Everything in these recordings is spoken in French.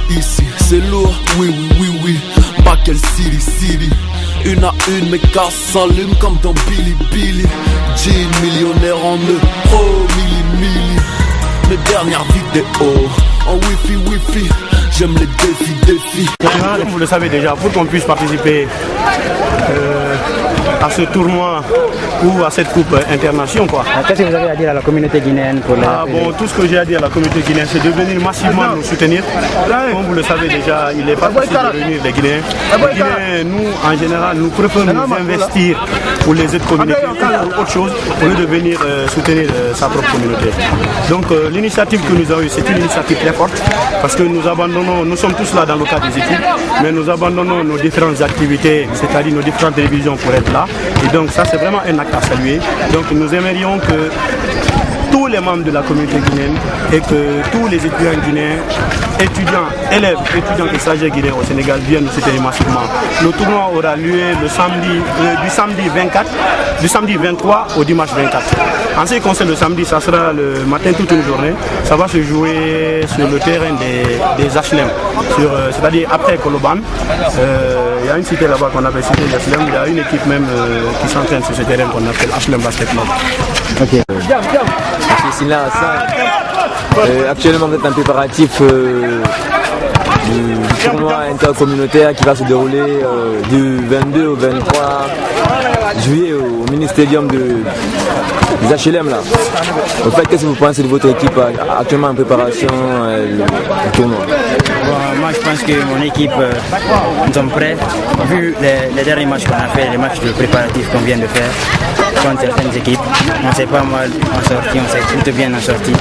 ici, c'est lourd, oui. Bakel City. Une à une, mes cases s'allument comme dans Billy. Jean millionnaire en euros, milli. Mes dernières vidéos en wifi. J'aime les défis. Vous le savez déjà, pour qu'on puisse participer à ce tournoi ou à cette coupe internationale quoi. Qu'est-ce que vous avez à dire à la communauté guinéenne pour tout ce que j'ai à dire à la communauté guinéenne, c'est de venir massivement nous soutenir. Comme vous le savez déjà, il n'est pas possible de réunir les Guinéens. Les Guinéens, nous, en général, nous préférons nous investir pour les autres communautés ou pour autre chose, au lieu de venir soutenir sa propre communauté. Donc l'initiative que nous avons eue, c'est une initiative très forte, parce que nous sommes tous là dans le cadre des équipes, mais nous abandonnons nos différentes activités, c'est-à-dire nos différentes télévisions pour être là. Et donc ça, c'est vraiment un acte à saluer. Donc nous aimerions que tous les membres de la communauté guinéenne et que tous les étudiants guinéens, élèves et stagiaires guinéens au Sénégal viennent nous soutenir massivement. Le tournoi aura lieu du samedi 23 au dimanche 24. En ce qui concerne le samedi, ça sera le matin toute une journée. Ça va se jouer sur le terrain des HLM, c'est-à-dire après Koloban. Il y a une cité là-bas qu'on appelle cité des HLM. Il y a une équipe même qui s'entraîne sur ce terrain qu'on appelle HLM Basket Club. Ok. Actuellement, vous êtes en préparatif du tournoi intercommunautaire qui va se dérouler du 22 au 23 juillet au mini-stadium des HLM là. En fait, qu'est-ce que vous pensez de votre équipe actuellement en préparation du tournoi? Moi je pense que mon équipe, nous sommes prêts. Vu les derniers matchs qu'on a fait, les matchs de préparatifs qu'on vient de faire contre certaines équipes, on s'est pas mal en sorti, on s'est plutôt bien en sorti.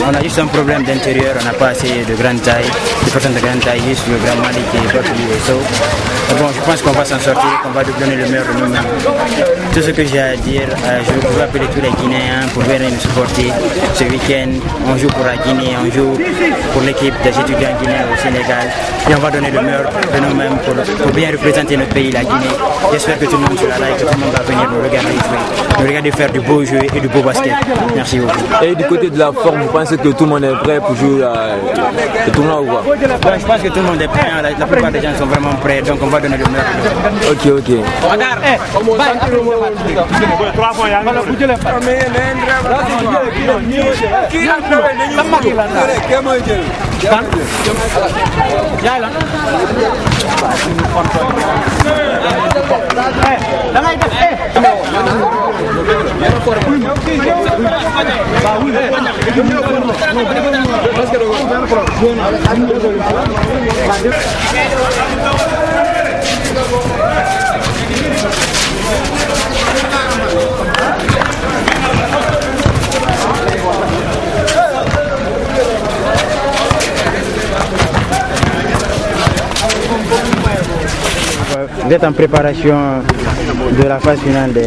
On a juste un problème d'intérieur, on n'a pas assez de grande taille, des personnes de grande taille, juste le Grand Malik et les So. Bon, je pense qu'on va s'en sortir, qu'on va donner le meilleur de nous-mêmes. Tout ce que j'ai à dire, je veux appeler tous les Guinéens pour venir nous supporter. Ce week-end, on joue pour la Guinée, on joue pour l'équipe des étudiants guinéens au Sénégal. Et on va donner le meilleur de nous-mêmes pour bien représenter notre pays, la Guinée. J'espère que tout le monde sera là et que tout le monde va venir nous regarder jouer. Nous regarder faire du beau jeu et du beau basket. Merci beaucoup. Et du côté de la forme, vous pensez que tout le monde est prêt pour jouer le tournoi ou quoi? Je pense que tout le monde est prêt. La plupart des gens sont vraiment prêts. Donc on va donner le meilleur. Ok. Vous êtes en préparation de la phase finale de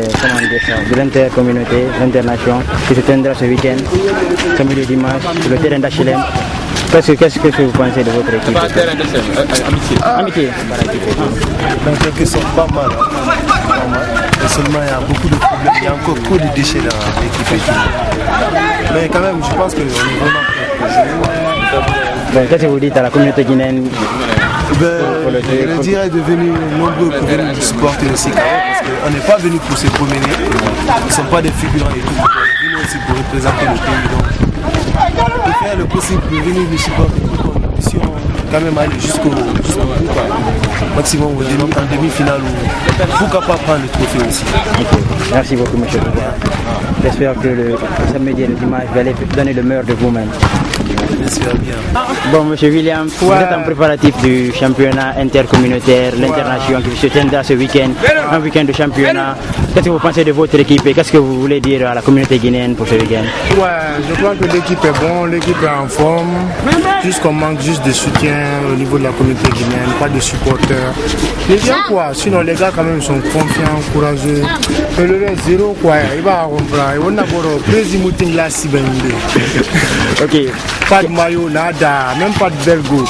l'intercommunauté, l'internation, qui se tiendra ce week-end, samedi et dimanche, sur le terrain d'HLM. Qu'est-ce que vous pensez de votre équipe? Amitié. En quelque sorte, pas mal. Mais seulement il y a beaucoup de problèmes, il y a encore trop de déchets dans l'équipe. Mais quand même, je pense qu'on est vraiment prêt. Qu'est-ce que vous dites à la communauté guinéenne? Je dirais de venir nombreux pour venir nous supporter aussi, parce qu'on n'est pas venu pour se promener, nous ne sommes pas des figurants et tout, on est venu aussi pour représenter le pays. Donc, on peut faire le possible pour venir nous supporter pour qu'on puisse quand même aller jusqu'au bout, maximum en demi-finale, ou pourquoi pas prendre le trophée aussi. Okay. Merci beaucoup, monsieur. J'espère que le samedi et le dimanche, vous allez donner le meilleur de vous-même. J'espère bien. Bon, monsieur William, vous êtes en préparatif du championnat intercommunautaire, l'internation qui se tiendra ce week-end, un week-end de championnat. Qu'est-ce que vous pensez de votre équipe et qu'est-ce que vous voulez dire à la communauté guinéenne pour ce week-end? Je crois que l'équipe est bonne, l'équipe est en forme. Juste qu'on manque juste de soutien au niveau de la communauté guinéenne, pas de supporters. Les gens quoi, sinon les gars quand même sont confiants, courageux. Mais le reste zéro quoi, il va comprendre. On a pour président là si bien. Ok. Pas de maillot, nada, même pas de belgo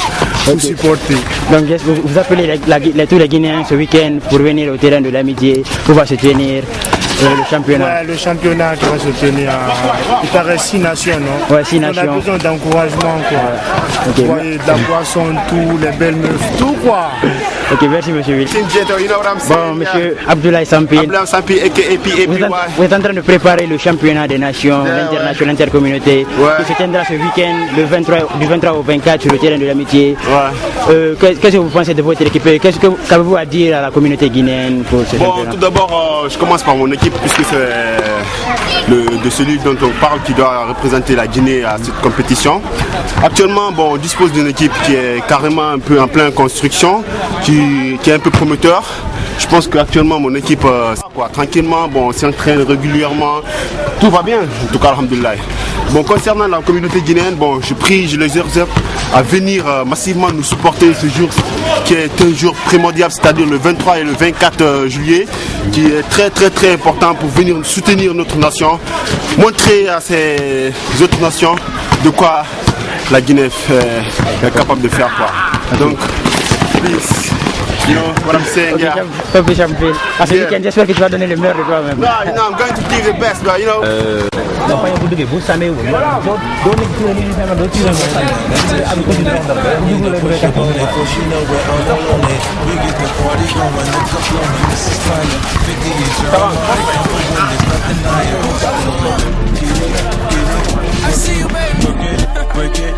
pour supporter. Donc vous appelez tous les Guinéens ce week-end pour venir au terrain de l'amitié, pour va se tenir. le championnat. Ouais, le championnat qui va se tenir il paraît 6 nations, non? Ouais, 6 nations. On a besoin d'encouragement, quoi. Okay. Ouais, de la boisson, tout, les belles meufs, tout, quoi. Ok, merci monsieur Will. You know what I'm saying? Bon, monsieur Abdoulaye Sampil, Abdoulaye Sampil, aka vous êtes en train de préparer le championnat des nations, l'international, l'intercommunauté, qui se tiendra ce week-end du 23 au 24 sur le terrain de l'amitié. Ouais. Qu'est-ce que vous pensez de votre équipe? Qu'avez-vous à dire à la communauté guinéenne pour ce championnat? Bon, tout d'abord, je commence par mon équipe, puisque c'est de celui dont on parle qui doit représenter la Guinée à cette compétition. Actuellement, bon, on dispose d'une équipe qui est carrément un peu en pleine construction, qui est un peu prometteur. Je pense qu'actuellement mon équipe, tranquillement, bon, on s'entraîne régulièrement, tout va bien, en tout cas, alhamdoulilah. Bon, concernant la communauté guinéenne, bon, je les exhorte à venir massivement nous supporter ce jour qui est un jour primordial, c'est-à-dire le 23 et le 24 juillet, qui est très très très important pour venir soutenir notre nation, montrer à ces autres nations de quoi la Guinée est capable de faire, quoi. Donc, please. You know what I'm saying? Yeah. Ok, champion. À ce week-end, j'espère que tu vas donner le meilleur de toi-même. No, you know, I'm going to give the best, but you know. I see you, baby. Break it.